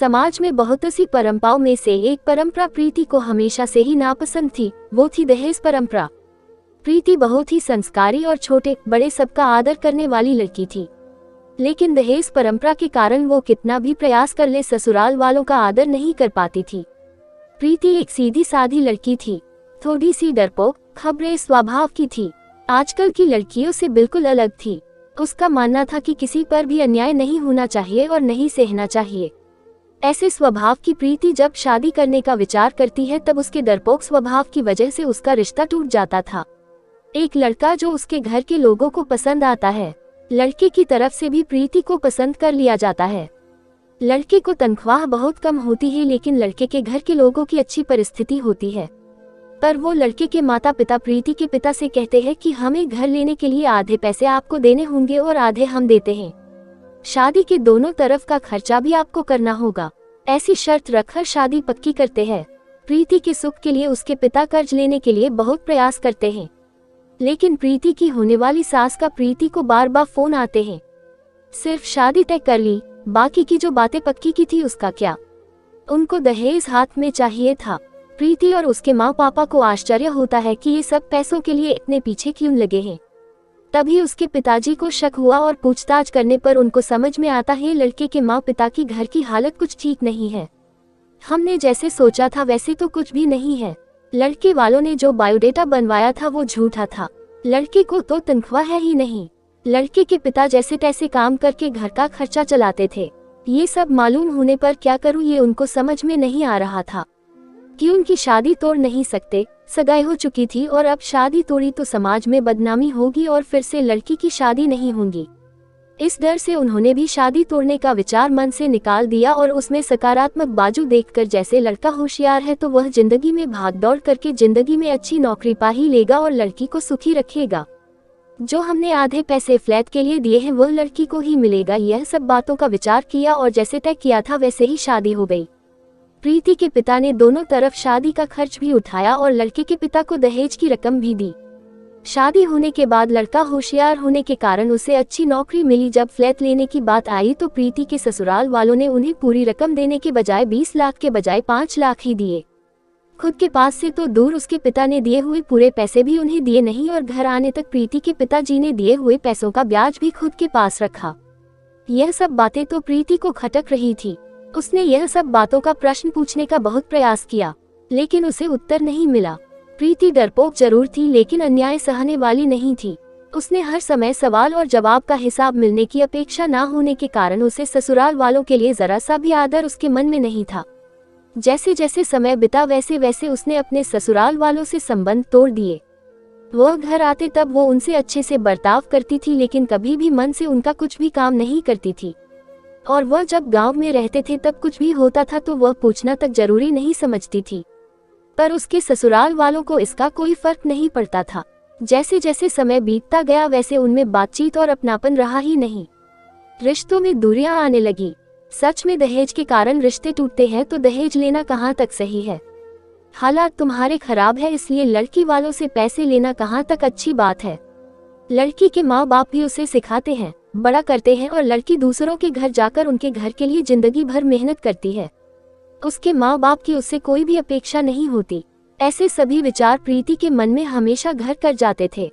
समाज में बहुत सी परंपराओं में से एक परंपरा प्रीति को हमेशा से ही नापसंद थी, वो थी दहेज परंपरा। प्रीति बहुत ही संस्कारी और छोटे बड़े सबका आदर करने वाली लड़की थी, लेकिन दहेज परंपरा के कारण वो कितना भी प्रयास कर ले ससुराल वालों का आदर नहीं कर पाती थी। प्रीति एक सीधी सादी लड़की थी, थोड़ी सी डरपोक खबरें स्वभाव की थी, आजकल की लड़कियों से बिल्कुल अलग थी। उसका मानना था कि किसी पर भी अन्याय नहीं होना चाहिए और नहीं सहना चाहिए। ऐसे स्वभाव की प्रीति जब शादी करने का विचार करती है तब उसके डरपोक स्वभाव की वजह से उसका रिश्ता टूट जाता था। एक लड़का जो उसके घर के लोगों को पसंद आता है, लड़के की तरफ से भी प्रीति को पसंद कर लिया जाता है। लड़के को तनख्वाह बहुत कम होती है, लेकिन लड़के के घर के लोगों की अच्छी परिस्थिति होती है। पर वो लड़के के माता पिता प्रीति के पिता से कहते हैं कि हमें घर लेने के लिए आधे पैसे आपको देने होंगे और आधे हम देते हैं। शादी के दोनों तरफ का खर्चा भी आपको करना होगा। ऐसी शर्त रखकर शादी पक्की करते हैं। प्रीति के सुख के लिए उसके पिता कर्ज लेने के लिए बहुत प्रयास करते हैं, लेकिन प्रीति की होने वाली सास का प्रीति को बार बार फोन आते हैं। सिर्फ शादी तय कर ली, बाकी की जो बातें पक्की की थी उसका क्या। उनको दहेज हाथ में चाहिए था। प्रीति और उसके माँ पापा को आश्चर्य होता है कि ये सब पैसों के लिए इतने पीछे क्यों लगे हैं। तभी उसके पिताजी को शक हुआ और पूछताछ करने पर उनको समझ में आता है लड़के के माँ पिता की घर की हालत कुछ ठीक नहीं है। हमने जैसे सोचा था वैसे तो कुछ भी नहीं है। लड़के वालों ने जो बायोडेटा बनवाया था वो झूठा था। लड़के को तो तनख्वाह है ही नहीं। लड़के के पिता जैसे तैसे काम करके घर का खर्चा चलाते थे। ये सब मालूम होने पर क्या करूँ ये उनको समझ में नहीं आ रहा था कि उनकी शादी तोड़ नहीं सकते। सगाई हो चुकी थी और अब शादी तोड़ी तो समाज में बदनामी होगी और फिर से लड़की की शादी नहीं होगी। इस डर से उन्होंने भी शादी तोड़ने का विचार मन से निकाल दिया और उसमें सकारात्मक बाजू देखकर जैसे लड़का होशियार है तो वह जिंदगी में भागदौड़ करके जिंदगी में अच्छी नौकरी पा ही लेगा और लड़की को सुखी रखेगा। जो हमने आधे पैसे फ्लैट के लिए दिए हैं वो लड़की को ही मिलेगा। यह सब बातों का विचार किया और जैसे तय किया था वैसे ही शादी हो गई। प्रीति के पिता ने दोनों तरफ शादी का खर्च भी उठाया और लड़के के पिता को दहेज की रकम भी दी। शादी होने के बाद लड़का होशियार होने के कारण उसे अच्छी नौकरी मिली। जब फ्लैट लेने की बात आई तो प्रीति के ससुराल वालों ने उन्हें पूरी रकम देने के बजाय 20 लाख के बजाय 5 लाख ही दिए। खुद के पास से तो दूर उसके पिता ने दिए हुए पूरे पैसे भी उन्हें दिए नहीं और घर आने तक प्रीति के पिताजी ने दिए हुए पैसों का ब्याज भी खुद के पास रखा। यह सब बातें तो प्रीति को खटक रही थी। उसने यह सब बातों का प्रश्न पूछने का बहुत प्रयास किया, लेकिन उसे उत्तर नहीं मिला। प्रीति डरपोक जरूर थी लेकिन अन्याय सहने वाली नहीं थी। उसने हर समय सवाल और जवाब का हिसाब मिलने की अपेक्षा न होने के कारण उसे ससुराल वालों के लिए जरा सा भी आदर उसके मन में नहीं था। जैसे जैसे समय बिता वैसे वैसे उसने अपने ससुराल वालों से संबंध तोड़ दिए। वह घर आते तब वो उनसे अच्छे से बर्ताव करती थी, लेकिन कभी भी मन से उनका कुछ भी काम नहीं करती थी। और वह जब गांव में रहते थे तब कुछ भी होता था तो वह पूछना तक जरूरी नहीं समझती थी। पर उसके ससुराल वालों को इसका कोई फर्क नहीं पड़ता था। जैसे जैसे समय बीतता गया वैसे उनमें बातचीत और अपनापन रहा ही नहीं। रिश्तों में दूरियां आने लगी। सच में दहेज के कारण रिश्ते टूटते हैं तो दहेज लेना कहाँ तक सही है। हालात तुम्हारे खराब है इसलिए लड़की वालों से पैसे लेना कहाँ तक अच्छी बात है। लड़की के माँ बाप भी उसे सिखाते हैं, बड़ा करते हैं और लड़की दूसरों के घर जाकर उनके घर के लिए जिंदगी भर मेहनत करती है। उसके माँ बाप की उससे कोई भी अपेक्षा नहीं होती। ऐसे सभी विचार प्रीति के मन में हमेशा घर कर जाते थे।